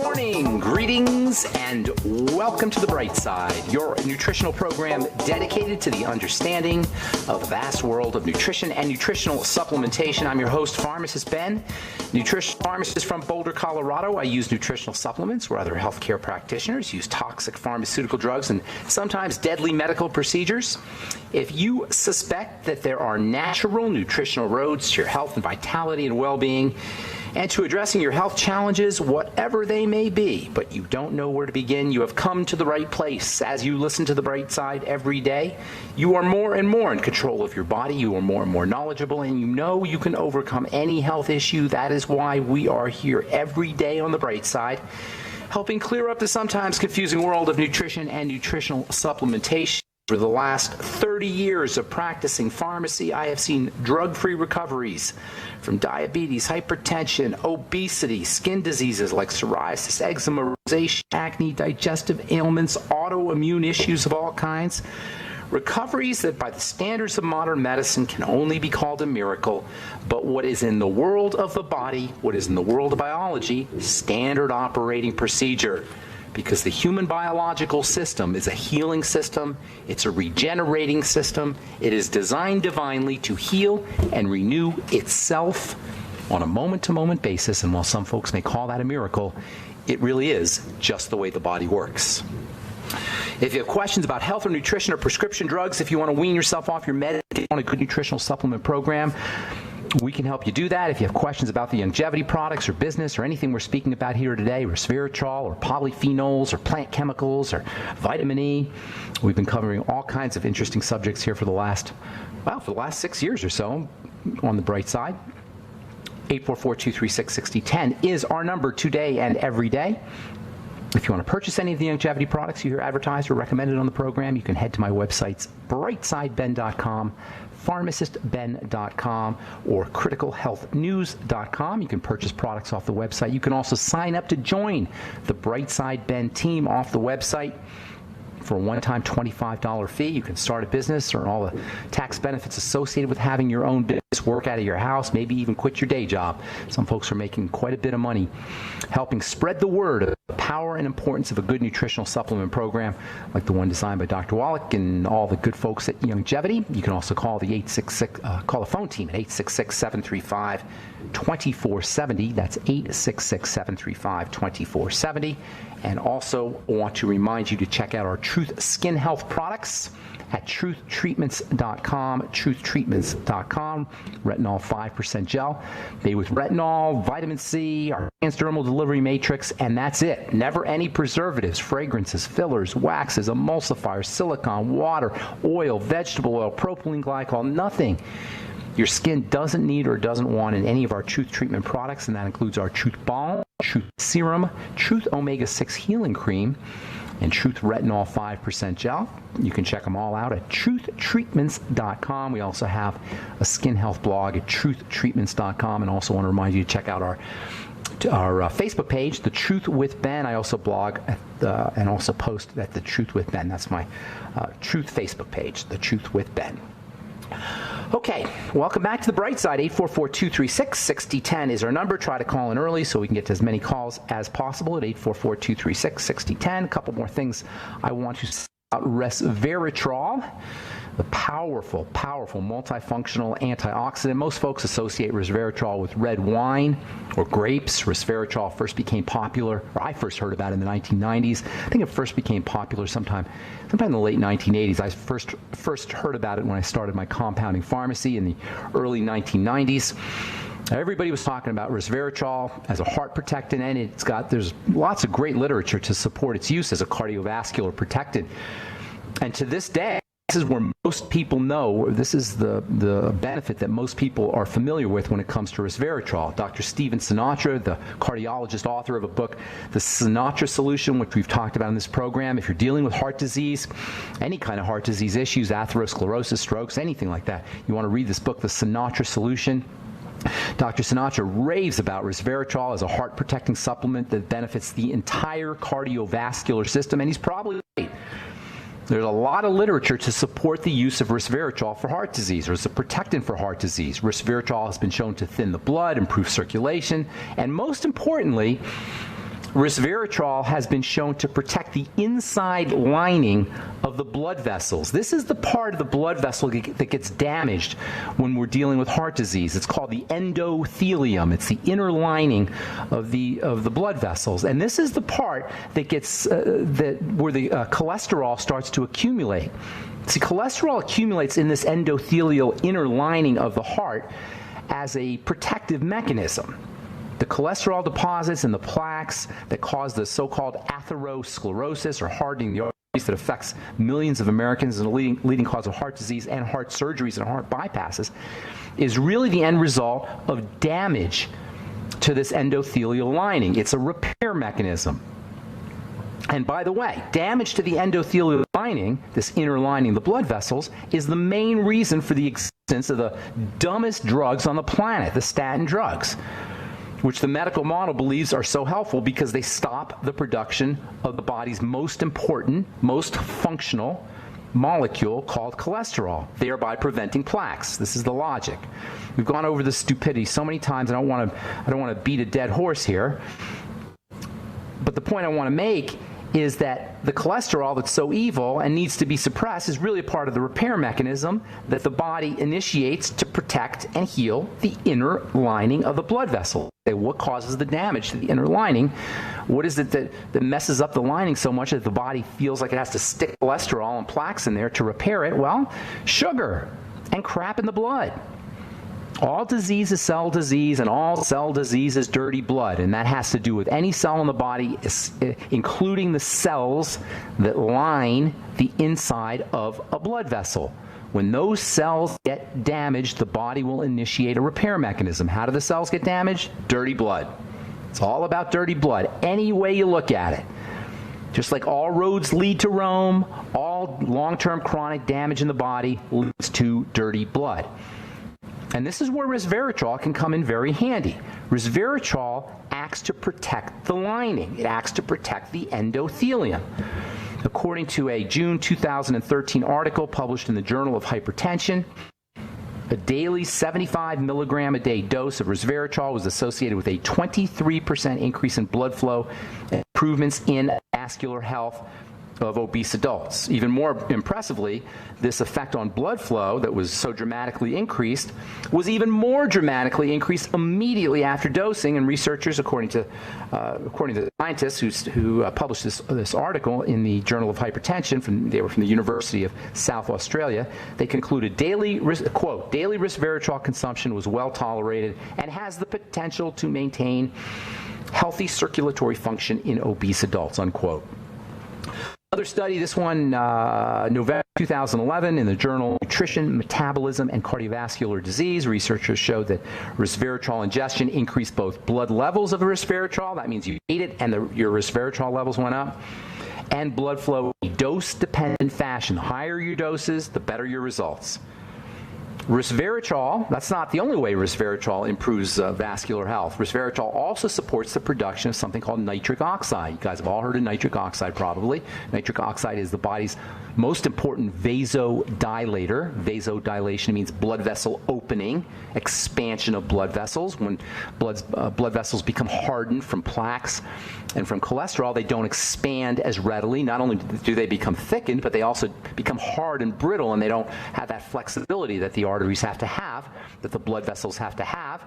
morning, greetings, and welcome to The Bright Side, your nutritional program dedicated to the understanding of the vast world of nutrition and nutritional supplementation. I'm your host, Pharmacist Ben, nutrition pharmacist from Boulder, Colorado. I use nutritional supplements where other healthcare practitioners use toxic pharmaceutical drugs and sometimes deadly medical procedures. If you suspect that there are natural nutritional roads to your health and vitality and well-being, and to addressing your health challenges, whatever they may be, but you don't know where to begin, you have come to the right place. As you listen to The Bright Side every day, you are more and more in control of your body, you are more and more knowledgeable, and you know you can overcome any health issue. That is why we are here every day on The Bright Side, helping clear up the sometimes confusing world of nutrition and nutritional supplementation. For the last 30 years of practicing pharmacy, I have seen drug-free recoveries from diabetes, hypertension, obesity, skin diseases like psoriasis, eczema, rosacea, acne, digestive ailments, autoimmune issues of all kinds. Recoveries that by the standards of modern medicine can only be called a miracle, but what is in the world of the body, what is in the world of biology, standard operating procedure. Because the human biological system is a healing system, it's a regenerating system, it is designed divinely to heal and renew itself on a moment-to-moment basis, and while some folks may call that a miracle, it really is just the way the body works. If you have questions about health or nutrition or prescription drugs, if you want to wean yourself off your meds on a good nutritional supplement program, we can help you do that. If you have questions about the longevity products or business or anything we're speaking about here today, resveratrol or polyphenols or plant chemicals or vitamin E, we've been covering all kinds of interesting subjects here for the last 6 years or so on The Bright Side. 844-236-6010 is our number today and every day. If you want to purchase any of the longevity products you hear advertised or recommended on the program, you can head to my websites, brightsideben.com, pharmacistben.com, or criticalhealthnews.com. You can purchase products off the website. You can also sign up to join the Brightside Ben team off the website. For a one-time $25 fee, you can start a business, earn all the tax benefits associated with having your own business, work out of your house, maybe even quit your day job. Some folks are making quite a bit of money helping spread the word of the power and importance of a good nutritional supplement program like the one designed by Dr. Wallach and all the good folks at Longevity. You can also call the phone team at 866-735-2470. That's 866-735-2470. And also want to remind you to check out our Truth Skin Health products at truthtreatments.com, truthtreatments.com. Retinol 5% gel, made with retinol, vitamin C, our transdermal delivery matrix, and that's it. Never any preservatives, fragrances, fillers, waxes, emulsifiers, silicone, water, oil, vegetable oil, propylene glycol, nothing your skin doesn't need or doesn't want in any of our Truth treatment products, and that includes our Truth Balm, Truth Serum, Truth Omega-6 Healing Cream, and Truth Retinol 5% Gel. You can check them all out at truthtreatments.com. We also have a skin health blog at truthtreatments.com, and also want to remind you to check out our Facebook page, The Truth with Ben. I also blog and also post at The Truth with Ben. That's my Truth Facebook page, The Truth with Ben. Okay, welcome back to The Bright Side. 844-236-6010 is our number. Try to call in early so we can get to as many calls as possible at 844-236-6010. A couple more things I want to say about resveratrol, the powerful multifunctional antioxidant. Most folks associate resveratrol with red wine or grapes. Resveratrol first became popular, or I first heard about it in the 1990s. I think it first became popular sometime in the late 1980s. I first heard about it when I started my compounding pharmacy in the early 1990s. Everybody was talking about resveratrol as a heart protectant, and there's lots of great literature to support its use as a cardiovascular protectant. And to this day, this is where most people know, this is the benefit that most people are familiar with when it comes to resveratrol. Dr. Stephen Sinatra, the cardiologist, author of a book, The Sinatra Solution, which we've talked about in this program. If you're dealing with heart disease, any kind of heart disease issues, atherosclerosis, strokes, anything like that, you want to read this book, The Sinatra Solution. Dr. Sinatra raves about resveratrol as a heart-protecting supplement that benefits the entire cardiovascular system, and he's probably right. There's a lot of literature to support the use of resveratrol for heart disease, or as a protectant for heart disease. Resveratrol has been shown to thin the blood, improve circulation, and most importantly, resveratrol has been shown to protect the inside lining of the blood vessels. This is the part of the blood vessel that gets damaged when we're dealing with heart disease. It's called the endothelium. It's the inner lining of the blood vessels, and this is the part that gets where the cholesterol starts to accumulate. See, cholesterol accumulates in this endothelial inner lining of the heart as a protective mechanism. The cholesterol deposits and the plaques that cause the so-called atherosclerosis, or hardening the arteries, that affects millions of Americans and a leading cause of heart disease and heart surgeries and heart bypasses, is really the end result of damage to this endothelial lining. It's a repair mechanism. And by the way, damage to the endothelial lining, this inner lining of the blood vessels, is the main reason for the existence of the dumbest drugs on the planet, the statin drugs, which the medical model believes are so helpful because they stop the production of the body's most important, most functional molecule called cholesterol, thereby preventing plaques. This is the logic. We've gone over this stupidity so many times, I don't want to beat a dead horse here. But the point I want to make is that the cholesterol that's so evil and needs to be suppressed is really a part of the repair mechanism that the body initiates to protect and heal the inner lining of the blood vessel. What causes the damage to the inner lining? What is it that messes up the lining so much that the body feels like it has to stick cholesterol and plaques in there to repair it? Well, sugar and crap in the blood. All disease is cell disease, and all cell disease is dirty blood, and that has to do with any cell in the body, including the cells that line the inside of a blood vessel. When those cells get damaged, the body will initiate a repair mechanism. How do the cells get damaged? Dirty blood. It's all about dirty blood, any way you look at it. Just like all roads lead to Rome, all long-term chronic damage in the body leads to dirty blood. And this is where resveratrol can come in very handy. Resveratrol acts to protect the lining. It acts to protect the endothelium. According to a June 2013 article published in the Journal of Hypertension, a daily 75 milligram a day dose of resveratrol was associated with a 23% increase in blood flow and improvements in vascular health of obese adults. Even more impressively, this effect on blood flow that was so dramatically increased was even more dramatically increased immediately after dosing. And researchers, according to the scientists who published this article in the Journal of Hypertension, they were from the University of South Australia, they concluded daily resveratrol consumption was well tolerated and has the potential to maintain healthy circulatory function in obese adults, unquote. Another study, this one November 2011, in the journal Nutrition, Metabolism, and Cardiovascular Disease, researchers showed that resveratrol ingestion increased both blood levels of resveratrol, that means you ate it and your resveratrol levels went up, and blood flow in a dose-dependent fashion. The higher your doses, the better your results. Resveratrol, that's not the only way resveratrol improves vascular health. Resveratrol also supports the production of something called nitric oxide. You guys have all heard of nitric oxide probably. Nitric oxide is the body's most important vasodilator. Vasodilation means blood vessel opening, expansion of blood vessels. When blood vessels become hardened from plaques and from cholesterol, they don't expand as readily. Not only do they become thickened, but they also become hard and brittle, and they don't have that flexibility that the arteries have to have, that the blood vessels have to have.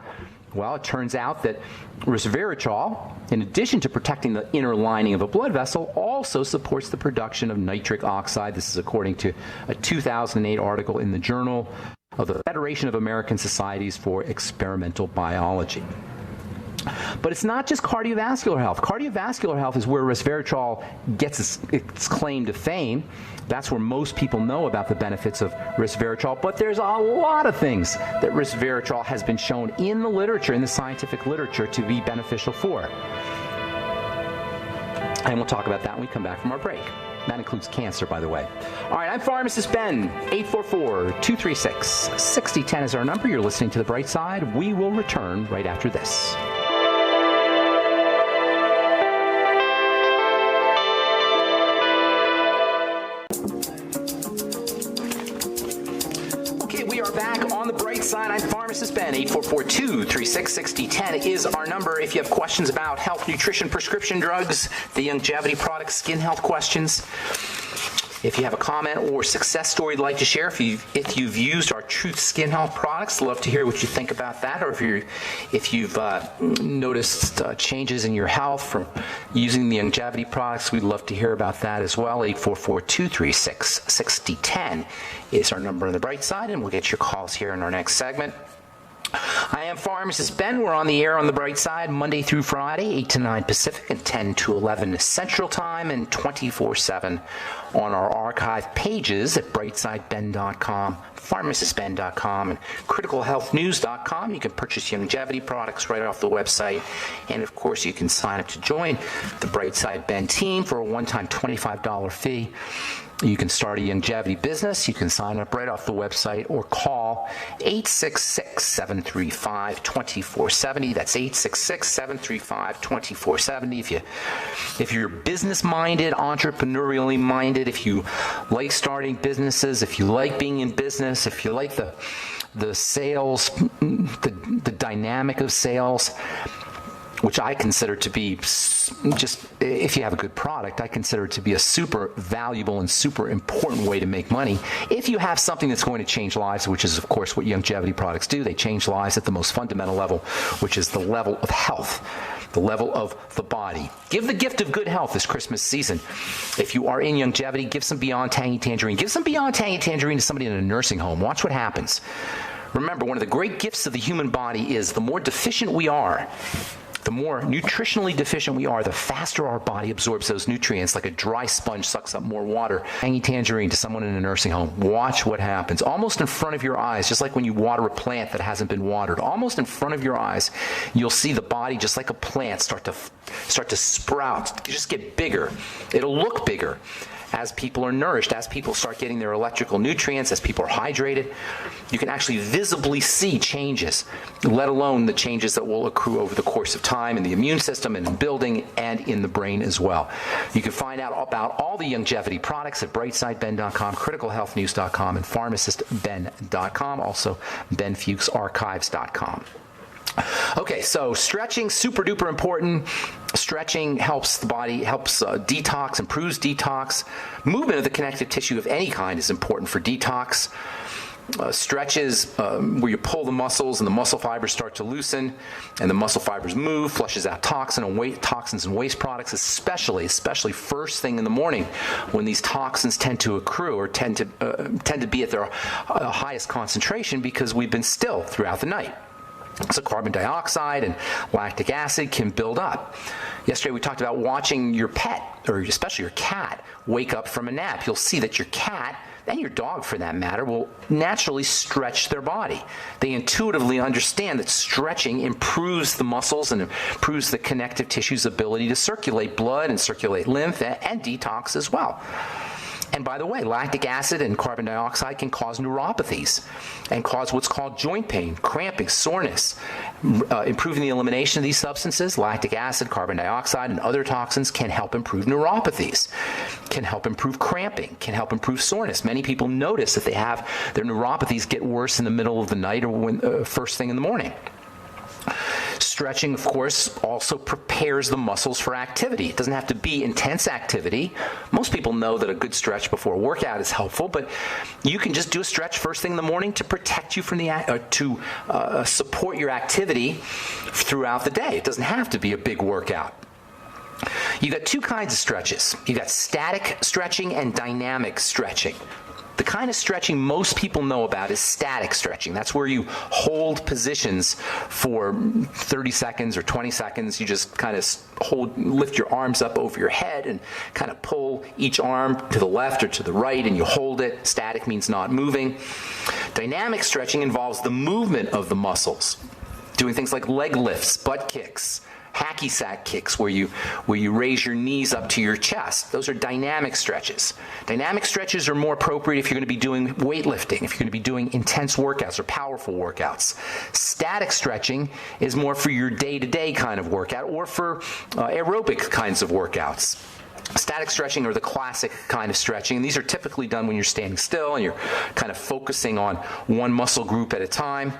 Well, it turns out that resveratrol, in addition to protecting the inner lining of a blood vessel, also supports the production of nitric oxide. This is according to a 2008 article in the Journal of the Federation of American Societies for Experimental Biology. But it's not just cardiovascular health. Cardiovascular health is where resveratrol gets its claim to fame. That's where most people know about the benefits of resveratrol. But there's a lot of things that resveratrol has been shown in the literature, in the scientific literature, to be beneficial for. And we'll talk about that when we come back from our break. That includes cancer, by the way. All right, I'm Pharmacist Ben. 844-236-6010 is our number. You're listening to The Bright Side. We will return right after this. Okay, we are back on The Bright Side. I'm Pharmacist Pharmacist Ben, 844-236-6010 is our number. If you have questions about health, nutrition, prescription drugs, the longevity products, skin health questions, if you have a comment or success story you'd like to share, if you've used our Truth Skin Health products, love to hear what you think about that. Or if you've noticed changes in your health from using the longevity products, we'd love to hear about that as well. 844-236-6010 is our number on the bright side, and we'll get your calls here in our next segment. I am Pharmacist Ben. We're on the air on the bright side Monday through Friday, 8 to 9 Pacific and 10 to 11 Central Time, and 24/7 on our archive pages at brightsideben.com, pharmacistben.com, and criticalhealthnews.com. You can purchase longevity products right off the website. And, of course, you can sign up to join the Brightside Ben team for a one-time $25 fee. You can start a longevity business. You can sign up right off the website or call 866-735-2470. That's 866-735-2470. If you're business-minded, entrepreneurially minded, if you like starting businesses, if you like being in business, if you like the sales, the dynamic of sales, which I consider to be just, if you have a good product, I consider it to be a super valuable and super important way to make money. If you have something that's going to change lives, which is, of course, what longevity products do, they change lives at the most fundamental level, which is the level of health, the level of the body. Give the gift of good health this Christmas season. If you are in longevity, give some Beyond Tangy Tangerine. Give some Beyond Tangy Tangerine to somebody in a nursing home. Watch what happens. Remember, one of the great gifts of the human body is the more deficient we are, the more nutritionally deficient we are, the faster our body absorbs those nutrients, like a dry sponge sucks up more water. Tangy Tangerine to someone in a nursing home. Watch what happens. Almost in front of your eyes, just like when you water a plant that hasn't been watered, almost in front of your eyes, you'll see the body, just like a plant, start to sprout. You just get bigger. It'll look bigger as people are nourished, as people start getting their electrical nutrients, as people are hydrated. You can actually visibly see changes, let alone the changes that will accrue over the course of time in the immune system and in building and in the brain as well. You can find out about all the longevity products at brightsideben.com, criticalhealthnews.com, and pharmacistben.com, also benfuchsarchives.com. Okay, so stretching, super duper important. Stretching helps the body, helps detox, improves detox. Movement of the connective tissue of any kind is important for detox. Stretches where you pull the muscles and the muscle fibers start to loosen and the muscle fibers move, flushes out toxins and waste products, especially first thing in the morning when these toxins tend to accrue or tend to be at their highest concentration because we've been still throughout the night. So carbon dioxide and lactic acid can build up. Yesterday we talked about watching your pet, or especially your cat, wake up from a nap. You'll see that your cat, and your dog for that matter, will naturally stretch their body. They intuitively understand that stretching improves the muscles and improves the connective tissue's ability to circulate blood and circulate lymph and detox as well. And by the way, lactic acid and carbon dioxide can cause neuropathies and cause what's called joint pain, cramping, soreness. Improving the elimination of these substances, lactic acid, carbon dioxide, and other toxins can help improve neuropathies, can help improve cramping, can help improve soreness. Many people notice that they have their neuropathies get worse in the middle of the night or first thing in the morning. Stretching, of course, also prepares the muscles for activity. It doesn't have to be intense activity. Most people know that a good stretch before a workout is helpful, but you can just do a stretch first thing in the morning to protect you from support your activity throughout the day. It doesn't have to be a big workout. You got two kinds of stretches. You got static stretching and dynamic stretching. The kind of stretching most people know about is static stretching. That's where you hold positions for 30 seconds or 20 seconds. You just kind of lift your arms up over your head and kind of pull each arm to the left or to the right, and you hold it. Static means not moving. Dynamic stretching involves the movement of the muscles, doing things like leg lifts, butt kicks, hacky sack kicks, where you raise your knees up to your chest. Those are dynamic stretches. Dynamic stretches are more appropriate if you're going to be doing weightlifting, if you're going to be doing intense workouts or powerful workouts. Static stretching is more for your day-to-day kind of workout or for aerobic kinds of workouts. Static stretching are the classic kind of stretching, and these are typically done when you're standing still and you're kind of focusing on one muscle group at a time.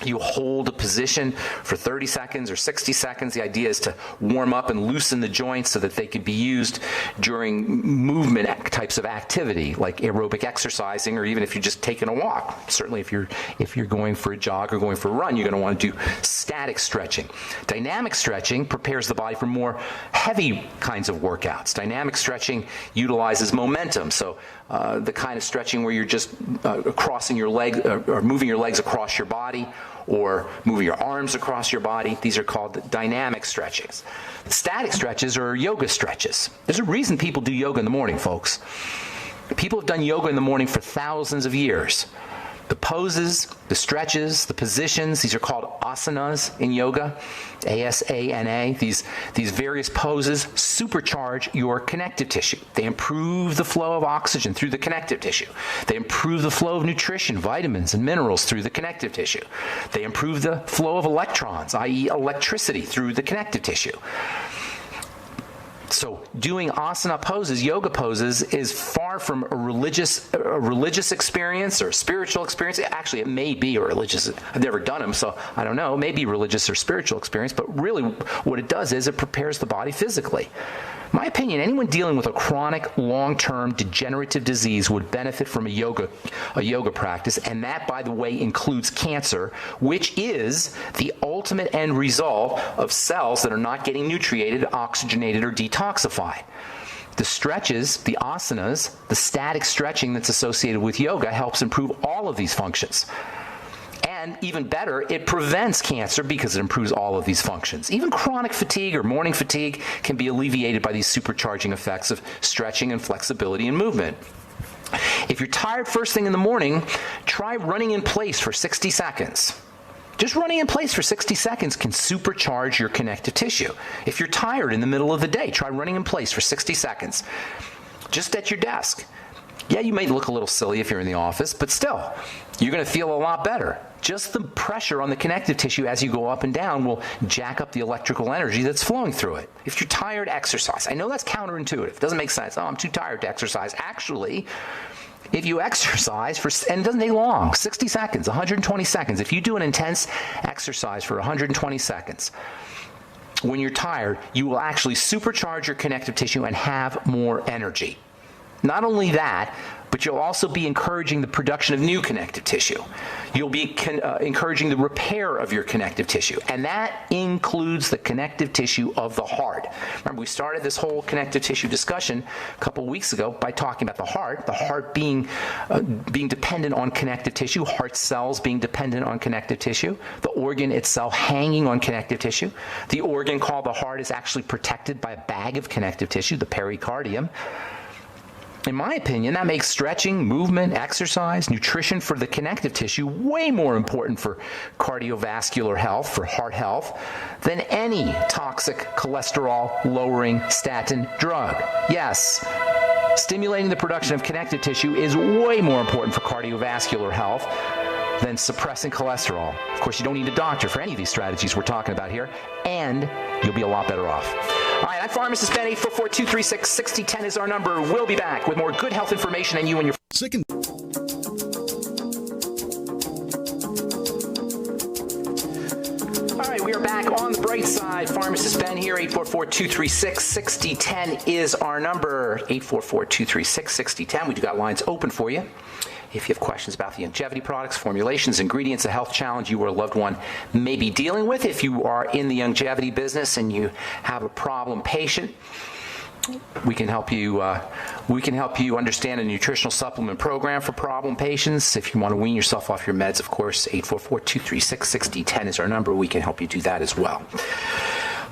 You hold a position for 30 seconds or 60 seconds. The idea is to warm up and loosen the joints so that they could be used during movement types of activity, like aerobic exercising, or even if you're just taking a walk. Certainly if you're going for a jog or going for a run, you're going to want to do static stretching. Dynamic stretching prepares the body for more heavy kinds of workouts. Dynamic stretching utilizes momentum, so the kind of stretching where you're just crossing your leg or moving your legs across your body, or moving your arms across your body. These are called dynamic stretchings. Static stretches are yoga stretches. There's a reason people do yoga in the morning, folks. People have done yoga in the morning for thousands of years. The poses, the stretches, the positions, these are called asanas in yoga, A-S-A-N-A. These various poses supercharge your connective tissue. They improve the flow of oxygen through the connective tissue. They improve the flow of nutrition, vitamins, and minerals through the connective tissue. They improve the flow of electrons, i.e. electricity, through the connective tissue. So doing asana poses, yoga poses, is far from a religious experience or a spiritual experience. Actually, it may be a religious. I've never done them, so I don't know. It may be religious or spiritual experience, but really what it does is it prepares the body physically. My opinion, anyone dealing with a chronic, long-term degenerative disease would benefit from a yoga practice, and that, by the way, includes cancer, which is the ultimate end result of cells that are not getting nutriated, oxygenated, or detoxified. The stretches, the asanas, the static stretching that's associated with yoga helps improve all of these functions. And even better, it prevents cancer because it improves all of these functions. Even chronic fatigue or morning fatigue can be alleviated by these supercharging effects of stretching and flexibility and movement. If you're tired first thing in the morning, try running in place for 60 seconds. Just running in place for 60 seconds can supercharge your connective tissue. If you're tired in the middle of the day, try running in place for 60 seconds, just at your desk. Yeah, you may look a little silly if you're in the office, but still, you're going to feel a lot better. Just the pressure on the connective tissue as you go up and down will jack up the electrical energy that's flowing through it. If you're tired, exercise. I know that's counterintuitive. It doesn't make sense. Oh, I'm too tired to exercise. Actually, if you exercise and it doesn't take long, 60 seconds, 120 seconds, if you do an intense exercise for 120 seconds, when you're tired, you will actually supercharge your connective tissue and have more energy. Not only that, but you'll also be encouraging the production of new connective tissue. You'll be encouraging the repair of your connective tissue, and that includes the connective tissue of the heart. Remember, we started this whole connective tissue discussion a couple weeks ago by talking about the heart being dependent on connective tissue, heart cells being dependent on connective tissue, the organ itself hanging on connective tissue. The organ called the heart is actually protected by a bag of connective tissue, the pericardium. In my opinion, that makes stretching, movement, exercise, nutrition for the connective tissue way more important for cardiovascular health, for heart health, than any toxic cholesterol-lowering statin drug. Yes, stimulating the production of connective tissue is way more important for cardiovascular health than suppressing cholesterol. Of course, you don't need a doctor for any of these strategies we're talking about here, and you'll be a lot better off. All right, I'm Pharmacist Ben. 844-236-6010 is our number. We'll be back with more good health information and you and your... Second. All right, we are back on the bright side. Pharmacist Ben here. 844-236-6010 is our number. 844-236-6010. We do got lines open for you. If you have questions about the longevity products, formulations, ingredients, a health challenge you or a loved one may be dealing with, if you are in the longevity business and you have a problem patient, we can help you. We can help you understand a nutritional supplement program for problem patients. If you want to wean yourself off your meds, of course, 844-236-6010 is our number. We can help you do that as well.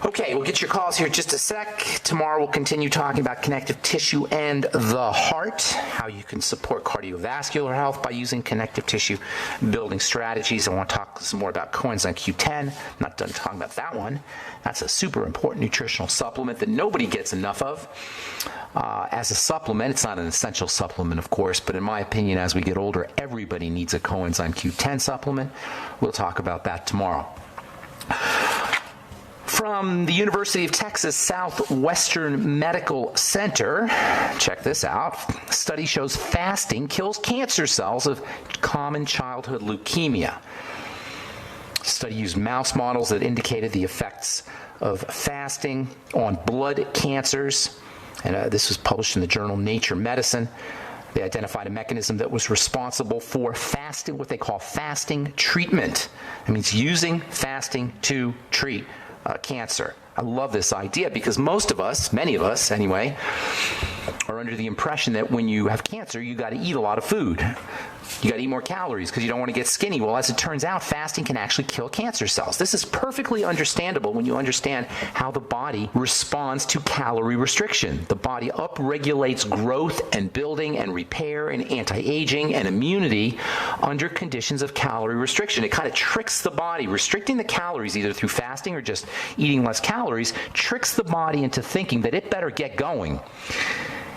Okay, we'll get your calls here in just a sec. Tomorrow we'll continue talking about connective tissue and the heart, how you can support cardiovascular health by using connective tissue building strategies. I want to talk some more about coenzyme Q10. I'm not done talking about that one. That's a super important nutritional supplement that nobody gets enough of. As a supplement, it's not an essential supplement, of course, but in my opinion, as we get older, everybody needs a coenzyme Q10 supplement. We'll talk about that tomorrow. From the University of Texas Southwestern Medical Center, check this out. Study shows fasting kills cancer cells of common childhood leukemia. study used mouse models that indicated the effects of fasting on blood cancers. And this was published in the journal Nature Medicine. They identified a mechanism that was responsible for fasting, what they call fasting treatment. It means using fasting to treat cancer. I love this idea because most of us, many of us anyway, are under the impression that when you have cancer, you got to eat a lot of food. You got to eat more calories because you don't want to get skinny. Well, as it turns out, fasting can actually kill cancer cells. This is perfectly understandable when you understand how the body responds to calorie restriction. The body upregulates growth and building and repair and anti-aging and immunity under conditions of calorie restriction. It kind of tricks the body. Restricting the calories either through fasting or just eating less calories tricks the body into thinking that it better get going.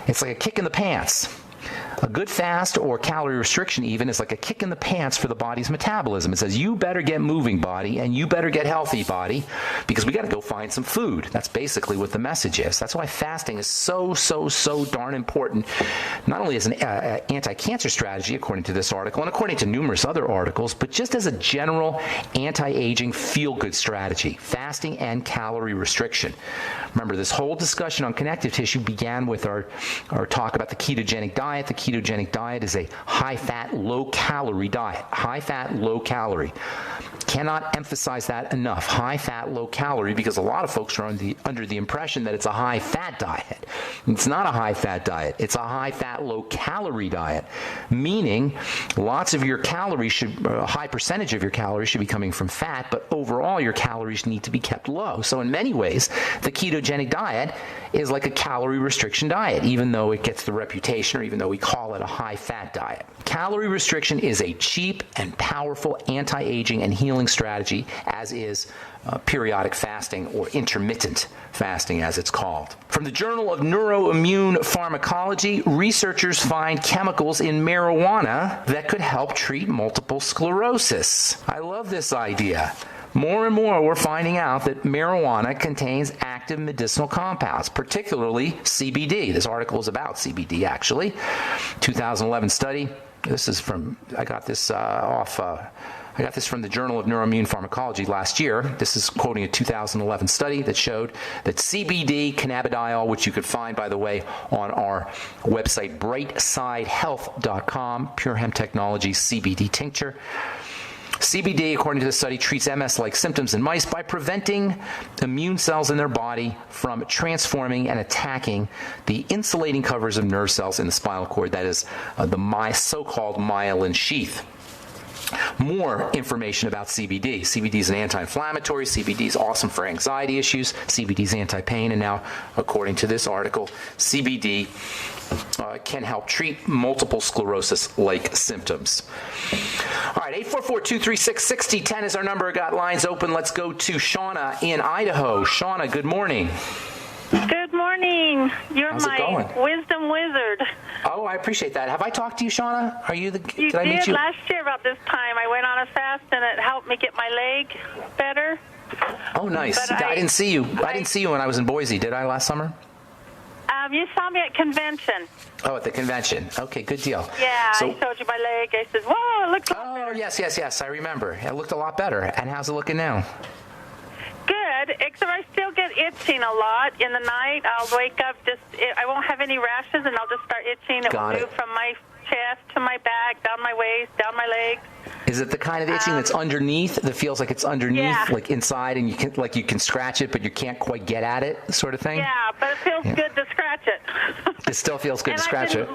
It's like a kick in the pants. A good fast or calorie restriction even is like a kick in the pants for the body's metabolism. It says, you better get moving, body, and you better get healthy, body, because we got to go find some food. That's basically what the message is. That's why fasting is so darn important, not only as an anti-cancer strategy, according to this article, and according to numerous other articles, but just as a general anti-aging feel-good strategy, fasting and calorie restriction. Remember, this whole discussion on connective tissue began with our talk about the ketogenic diet. The ketogenic diet is a high-fat, low-calorie diet. High-fat, low-calorie. Cannot emphasize that enough. High-fat, low-calorie, because a lot of folks are under the impression that it's a high-fat diet. It's not a high-fat diet. It's a high-fat, low-calorie diet, meaning lots of your calories a high percentage of your calories should be coming from fat, but overall your calories need to be kept low. So in many ways, the ketogenic diet is like a calorie restriction diet, even though it gets the reputation, or even though we call it a high-fat diet. Calorie restriction is a cheap and powerful anti-aging and healing strategy, as is periodic fasting, or intermittent fasting as it's called. From the Journal of Neuroimmune Pharmacology, researchers find chemicals in marijuana that could help treat multiple sclerosis. I love this idea. More and more, we're finding out that marijuana contains active medicinal compounds, particularly CBD. This article is about CBD, actually. 2011 study. This is from, I got this from the Journal of Neuroimmune Pharmacology last year. This is quoting a 2011 study that showed that CBD, cannabidiol, which you could find, by the way, on our website, brightsidehealth.com, Pure Hemp Technology CBD tincture. CBD, according to the study, treats MS-like symptoms in mice by preventing immune cells in their body from transforming and attacking the insulating covers of nerve cells in the spinal cord, that is, the so-called myelin sheath. More information about CBD. CBD is an anti-inflammatory. CBD is awesome for anxiety issues. CBD is anti-pain. And now, according to this article, CBD can help treat multiple sclerosis-like symptoms. All right, 844-236-6010 is our number. I got lines open. Let's go to Shauna in Idaho. Shauna, good morning. Good morning. You're How's it going? my wisdom wizard. Oh, I appreciate that. Have I talked to you, Shauna? Are you the? You did I meet you last year about this time. I went on a fast and it helped me get my leg better. Oh, nice. But I didn't see you. I didn't see you when I was in Boise. Did I last summer? You saw me at convention. Oh, at the convention. Okay, good deal. Yeah, So, I showed you my leg. I said, whoa, it looks a lot oh, better. yes. I remember. It looked a lot better. And how's it looking now? Good, except I still get itching a lot in the night. I'll wake up, I won't have any rashes, and I'll just start itching. It will move from my chest to my back, down my waist, down my legs. Is it the kind of itching that's underneath, that feels like it's underneath, Yeah. like inside, and you can scratch it, but you can't quite get at it, sort of thing? Yeah, but it feels good to scratch it. It still feels good And to scratch it.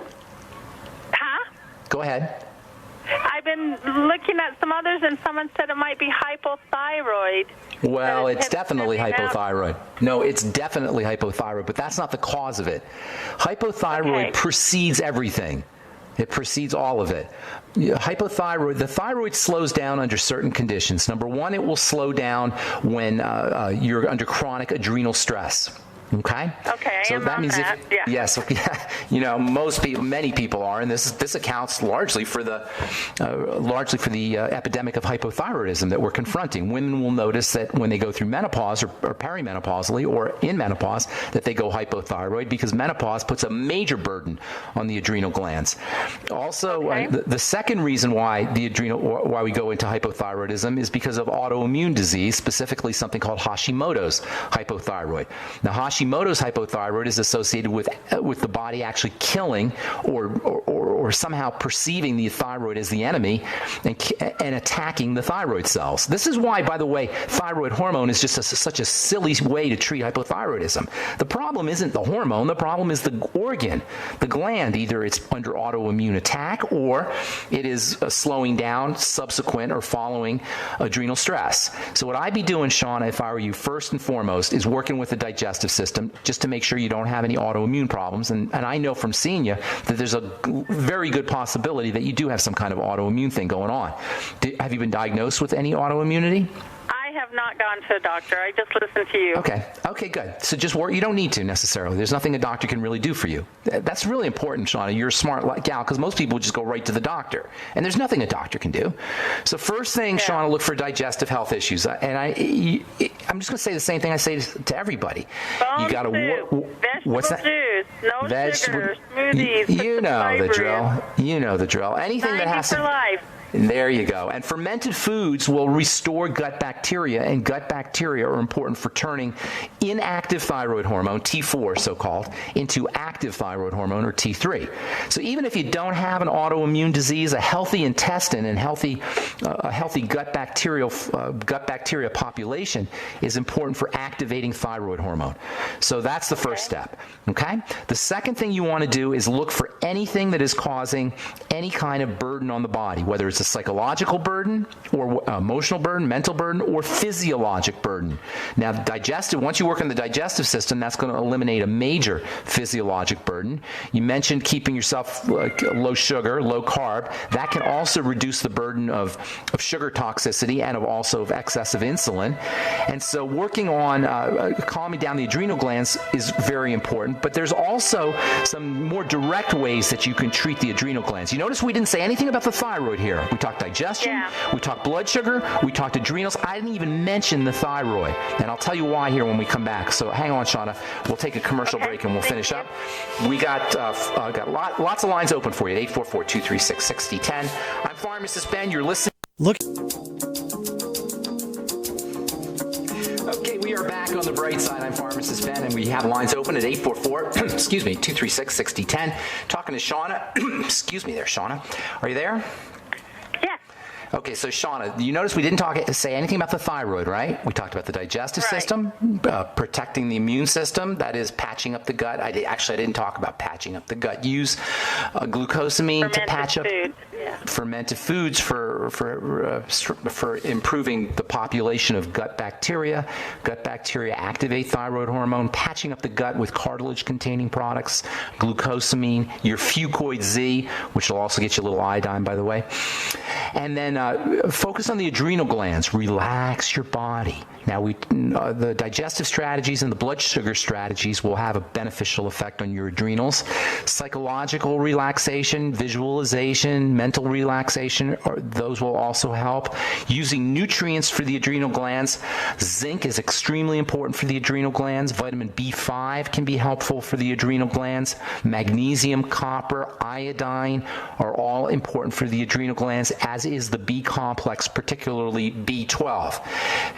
Huh? Go ahead. I've been looking at some others, and someone said it might be hypothyroid. Well, it's It's definitely coming out. hypothyroid. No, it's definitely hypothyroid, but that's not the cause of it. Hypothyroid precedes everything. It precedes all of it. Hypothyroid, the thyroid slows down under certain conditions. Number one, it will slow down when you're under chronic adrenal stress. Okay, I am that on means that. Yeah. yes, most people, many people are, and this accounts largely for the epidemic of hypothyroidism that we're confronting. Women will notice that when they go through menopause or perimenopausally or in menopause, that they go hypothyroid because menopause puts a major burden on the adrenal glands. Also, the second reason why why we go into hypothyroidism is because of autoimmune disease, specifically something called Hashimoto's hypothyroid. Now, Hashimoto's hypothyroid is associated with the body actually killing or somehow perceiving the thyroid as the enemy and attacking the thyroid cells. This is why, by the way, thyroid hormone is just such a silly way to treat hypothyroidism. The problem isn't the hormone. The problem is the organ, the gland. Either it's under autoimmune attack or it is slowing down subsequent or following adrenal stress. So what I'd be doing, Shauna, if I were you, first and foremost, is working with the digestive system just to make sure you don't have any autoimmune problems. And I know from seeing you that there's a very good possibility that you do have some kind of autoimmune thing going on. Have you been diagnosed with any autoimmunity? I have not gone to a doctor. I just listened to you. Okay, good. So just work. You don't need to necessarily. There's nothing a doctor can really do for you. That's really important, Shauna. You're a smart gal because most people just go right to the doctor, and there's nothing a doctor can do. So first thing, Shauna, look for digestive health issues. And I'm just going to say the same thing I say to everybody. You got to what's that? Juice, no sugar, smoothies. You know the drill. You know the drill. Anything that has for life. There you go. And fermented foods will restore gut bacteria, and gut bacteria are important for turning inactive thyroid hormone, T4 so-called, into active thyroid hormone, or T3. So even if you don't have an autoimmune disease, a healthy intestine and a healthy gut bacteria population is important for activating thyroid hormone. So that's the first step. Okay? The second thing you want to do is look for anything that is causing any kind of burden on the body, whether it's a psychological burden or emotional burden, mental burden, or physiologic burden. Now, once you work on the digestive system, that's going to eliminate a major physiologic burden. You mentioned keeping yourself low sugar, low carb. That can also reduce the burden of sugar toxicity and of excessive insulin. And so working on calming down the adrenal glands is very important, but there's also some more direct ways that you can treat the adrenal glands. You notice we didn't say anything about the thyroid here. We talked digestion, we talked blood sugar, we talked adrenals. I didn't even mention the thyroid, and I'll tell you why here when we come back. So hang on, Shauna. We'll take a commercial break and we'll finish up. We got lots of lines open for you at 844-236-6010. I'm Pharmacist Ben. You're listening. Look. Okay, we are back on the bright side. I'm Pharmacist Ben, and we have lines open at 844-236-6010. Talking to Shauna. Excuse me there, Shauna. Are you there? Yeah. Okay, so Shauna, you notice we didn't say anything about the thyroid, right? We talked about the digestive system, protecting the immune system, that is patching up the gut. I didn't talk about patching up the gut. Use glucosamine to patch up fermented foods for improving the population of gut bacteria. Gut bacteria activate thyroid hormone, patching up the gut with cartilage-containing products, glucosamine, your Fucoid Z, which will also get you a little iodine, by the way. And then focus on the adrenal glands. Relax your body. Now, the digestive strategies and the blood sugar strategies will have a beneficial effect on your adrenals. Psychological relaxation, visualization, mental relaxation, those will also help. Using nutrients for the adrenal glands. Zinc is extremely important for the adrenal glands. Vitamin B5 can be helpful for the adrenal glands. Magnesium, copper, iodine are all important for the adrenal glands, as is the B complex, particularly B12.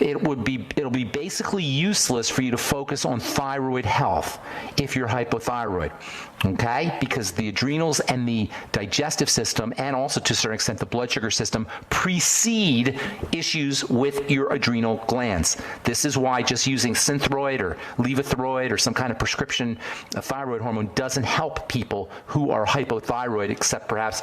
It'll be basically useless for you to focus on thyroid health if you're hypothyroid, okay? Because the adrenals and the digestive system, and also to a certain extent the blood sugar system, precede issues with your adrenal glands. This is why just using Synthroid or Levothyroid or some kind of prescription thyroid hormone doesn't help people who are hypothyroid, except perhaps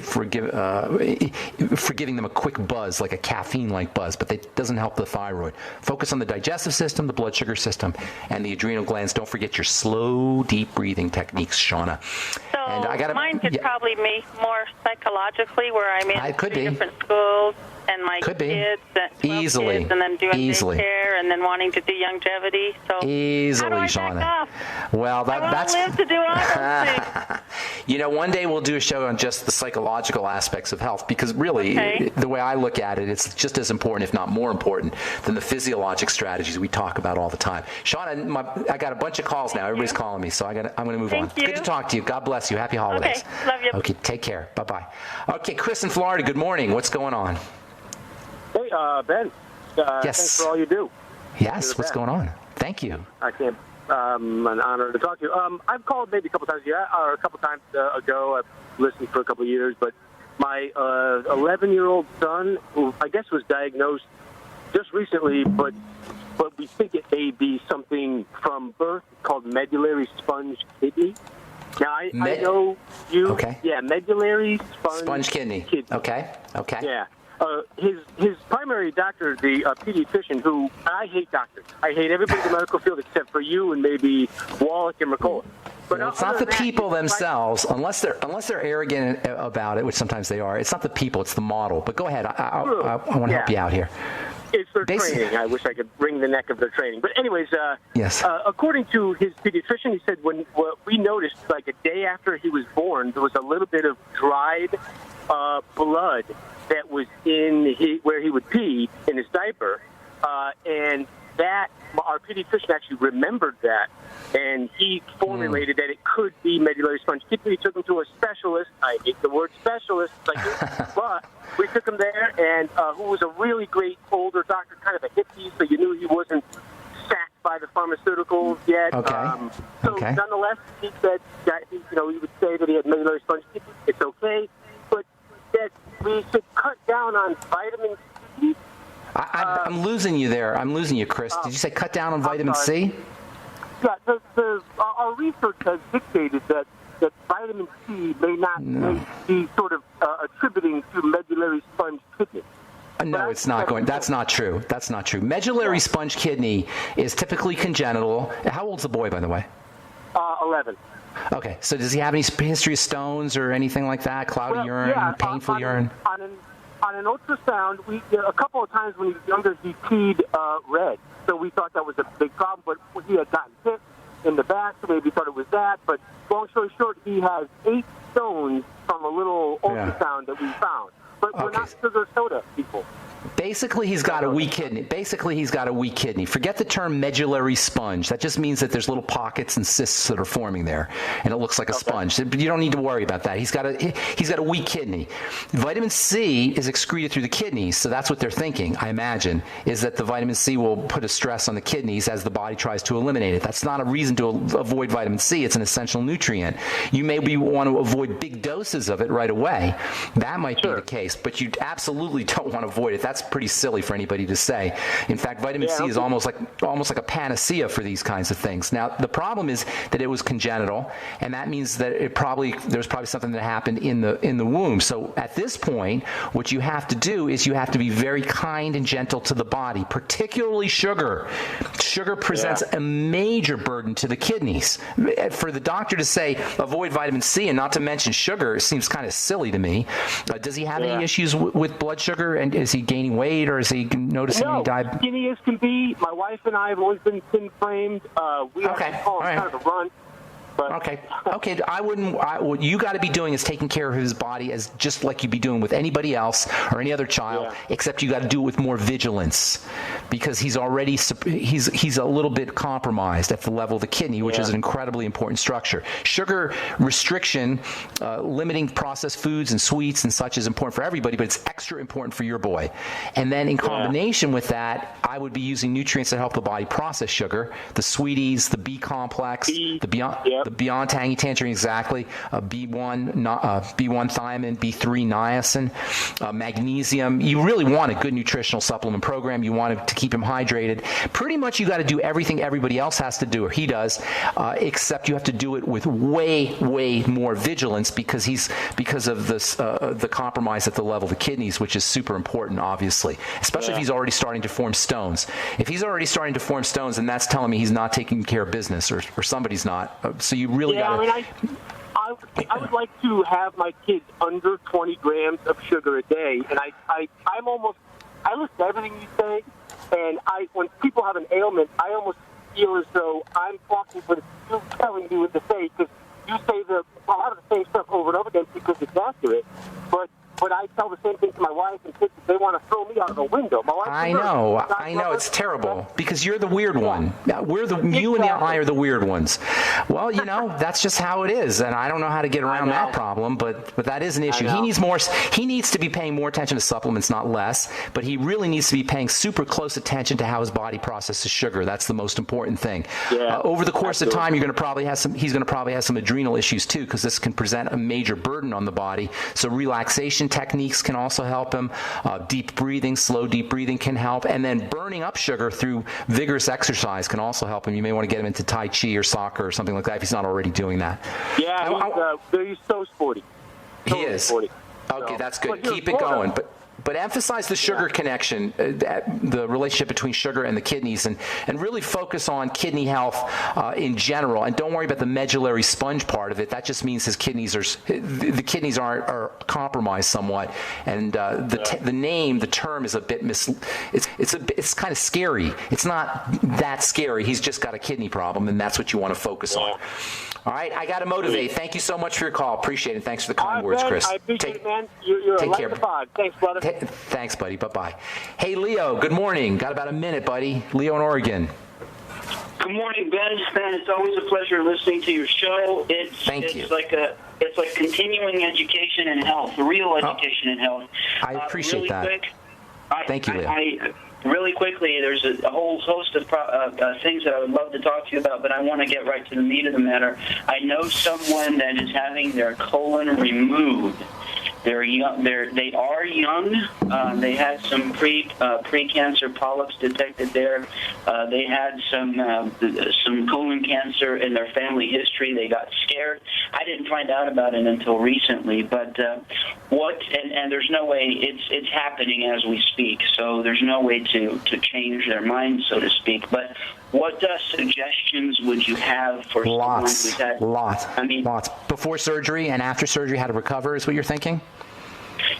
for giving them a quick buzz, like a caffeine-like buzz, but that doesn't help the thyroid. Focus on the digestive system, the blood sugar system, and the adrenal glands. Don't forget your slow, deep breathing techniques, Shauna. So mine could probably be more psychologically, where I'm in three different schools. and my Could be. kids, 12 Easily. kids, and then doing Easily. daycare, and then wanting to do longevity. So Easily, how do I Shauna. back off? Well, that's. I want to live to do all those things. You know, one day we'll do a show on just the psychological aspects of health, because really, the way I look at it, it's just as important, if not more important, than the physiologic strategies we talk about all the time. Shauna, I got a bunch of calls now. Everybody's calling me, so I'm going to move on. Thank you. Good to talk to you. God bless you. Happy holidays. Okay, love you. Okay, take care. Bye-bye. Okay, Chris in Florida, good morning. What's going on? Hey, Ben. Yes. Thanks for all you do. Yes, what's going on? Thank you. I can't. An honor to talk to you. I've called maybe a couple times or a couple times ago. I've listened for a couple of years, but my 11-year-old son, who I guess was diagnosed just recently, but we think it may be something from birth called medullary sponge kidney. Now, I know you. Okay. Yeah, medullary Sponge kidney. Okay. Yeah. His primary doctor, the pediatrician, who I hate doctors. I hate everybody in the medical field except for you and maybe Wallach and McCullough. But well, it's not the people themselves, unless they're arrogant about it, which sometimes they are. It's not the people; it's the model. But go ahead. I want to help you out here. It's their training. I wish I could wring the neck of their training. But anyways, yes. According to his pediatrician, he said what we noticed, like a day after he was born, there was a little bit of dried blood that was where he would pee in his diaper, and that our pediatrician actually remembered that, and he formulated that it could be medullary sponge kidney. We took him to a specialist. I hate the word specialist, but we took him there, and who was a really great older doctor, kind of a hippie, so you knew he wasn't sacked by the pharmaceuticals yet. Okay. Nonetheless, he said that he would say that he had medullary sponge kidney. It's okay, but that we should cut down on vitamin C. I'm losing you there. I'm losing you, Chris. Did you say cut down on vitamin C? Yeah, our research has dictated that vitamin C may be sort of attributing to medullary sponge kidney. No, it's not going. That's not true. That's not true. Medullary sponge kidney is typically congenital. How old's the boy, by the way? 11. Okay, so does he have any history of stones or anything like that? Cloudy urine, painful urine? On an ultrasound, a couple of times when he was younger, he peed red. So we thought that was a big problem, but he had gotten hit in the back, so maybe thought it was that. But long story short, he has 8 stones from a little ultrasound that we found. But we're not sugar soda people. Basically, he's got a weak kidney. Forget the term medullary sponge. That just means that there's little pockets and cysts that are forming there, and it looks like a sponge. You don't need to worry about that. He's got a weak kidney. Vitamin C is excreted through the kidneys, so that's what they're thinking, I imagine, is that the vitamin C will put a stress on the kidneys as the body tries to eliminate it. That's not a reason to avoid vitamin C. It's an essential nutrient. You maybe want to avoid big doses of it right away. That might be the case, but you absolutely don't want to avoid it. That's pretty silly for anybody to say. In fact, vitamin C is almost like a panacea for these kinds of things. Now, the problem is that it was congenital, and that means that there's probably something that happened in the womb. So at this point, what you have to do is you have to be very kind and gentle to the body, particularly sugar. Sugar presents a major burden to the kidneys. For the doctor to say avoid vitamin C and not to mention sugar seems kind of silly to me. Does he have any issues with blood sugar, and is he gaining weight, or is he noticing any diabetes? Skinny as can be. My wife and I have always been thin-framed. We have to call him kind of a runt. But Okay. What you got to be doing is taking care of his body as just like you'd be doing with anybody else or any other child, except you got to do it with more vigilance, because he's already he's a little bit compromised at the level of the kidney, which is an incredibly important structure. Sugar restriction, limiting processed foods and sweets and such is important for everybody, but it's extra important for your boy. And then in combination with that, I would be using nutrients that help the body process sugar, the sweeties, the B complex, the Beyond Tangy Tangerine, exactly. B1 thiamine, B3 niacin, magnesium. You really want a good nutritional supplement program. You want to keep him hydrated. Pretty much you got to do everything everybody else has to do, or he does, except you have to do it with way more vigilance because of this the compromise at the level of the kidneys, which is super important, obviously, especially if he's already starting to form stones. If he's already starting to form stones, then that's telling me he's not taking care of business, or somebody's not. So you really got to. I would like to have my kids under 20 grams of sugar a day, and I listen to everything you say, and when people have an ailment, I almost feel as though I'm talking what you're telling me what to say, because you say a lot of the same stuff over and over again because it's accurate, but I tell the same thing to my wife and kids. They want to throw me out of the window. My wife I know, it's terrible because you're the weird one. You and I are the weird ones. Well, that's just how it is, and I don't know how to get around that problem, but that is an issue. He needs to be paying more attention to supplements, not less, but he really needs to be paying super close attention to how his body processes sugar. That's the most important thing. Yeah, over the course of time, he's going to probably have some adrenal issues too, because this can present a major burden on the body. So relaxation techniques can also help him. Deep breathing, slow deep breathing can help. And then burning up sugar through vigorous exercise can also help him. You may want to get him into Tai Chi or soccer or something like that if he's not already doing that. Yeah, he's so sporty. He is. Sporty. Okay, that's good. Keep it going. But emphasize the sugar connection, the relationship between sugar and the kidneys, and really focus on kidney health in general. And don't worry about the medullary sponge part of it. That just means the kidneys are compromised somewhat. And the term is a bit it's kind of scary. It's not that scary. He's just got a kidney problem, and that's what you want to focus on. All right, I got to motivate. Thank you so much for your call. Appreciate it. Thanks for the kind words, Chris. I appreciate it, man. You're a light in the fog. Thanks, brother. Thanks, buddy. Bye-bye. Hey, Leo, good morning. Got about a minute, buddy. Leo in Oregon. Good morning, Ben. It's always a pleasure listening to your show. It's like continuing education in health, real education in health. I appreciate that. Thank you, Leo. Really quickly, there's a whole host of things that I would love to talk to you about, but I want to get right to the meat of the matter. I know someone that is having their colon removed. They're young. They are young. They had some pre-cancer polyps detected there. They had some colon cancer in their family history. They got scared. I didn't find out about it until recently. But and there's no way it's happening as we speak. So there's no way to change their mind, so to speak. But what suggestions would you have for someone who's had lots? Before surgery and after surgery, how to recover is what you're thinking?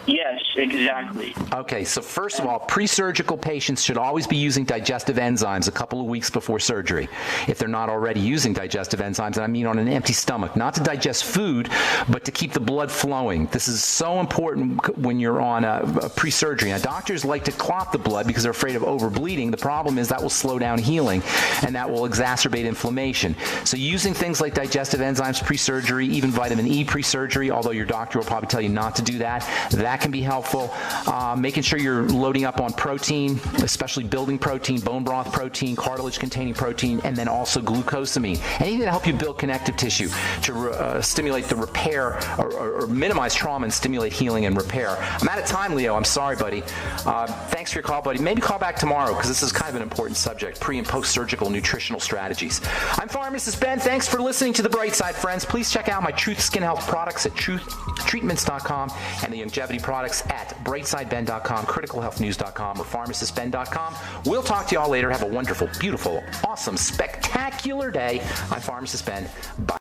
Yes, exactly. Okay, so first of all, pre-surgical patients should always be using digestive enzymes a couple of weeks before surgery. If they're not already using digestive enzymes, and I mean on an empty stomach, not to digest food, but to keep the blood flowing. This is so important when you're on a pre-surgery. Now, doctors like to clot the blood because they're afraid of overbleeding. The problem is that will slow down healing, and that will exacerbate inflammation. So using things like digestive enzymes pre-surgery, even vitamin E pre-surgery, although your doctor will probably tell you not to do that, that can be helpful. Making sure you're loading up on protein, especially building protein, bone broth protein, cartilage-containing protein, and then also glucosamine. Anything to help you build connective tissue to stimulate the repair or minimize trauma and stimulate healing and repair. I'm out of time, Leo. I'm sorry, buddy. Thanks for your call, buddy. Maybe call back tomorrow because this is kind of an important subject, pre- and post-surgical nutritional strategies. I'm Pharmacist Ben. Thanks for listening to The Bright Side, friends. Please check out my Truth Skin Health products at truthtreatments.com and the longevity products at brightsideben.com, criticalhealthnews.com, or pharmacistben.com. We'll talk to you all later. Have a wonderful, beautiful, awesome, spectacular day. I'm Pharmacist Ben. Bye.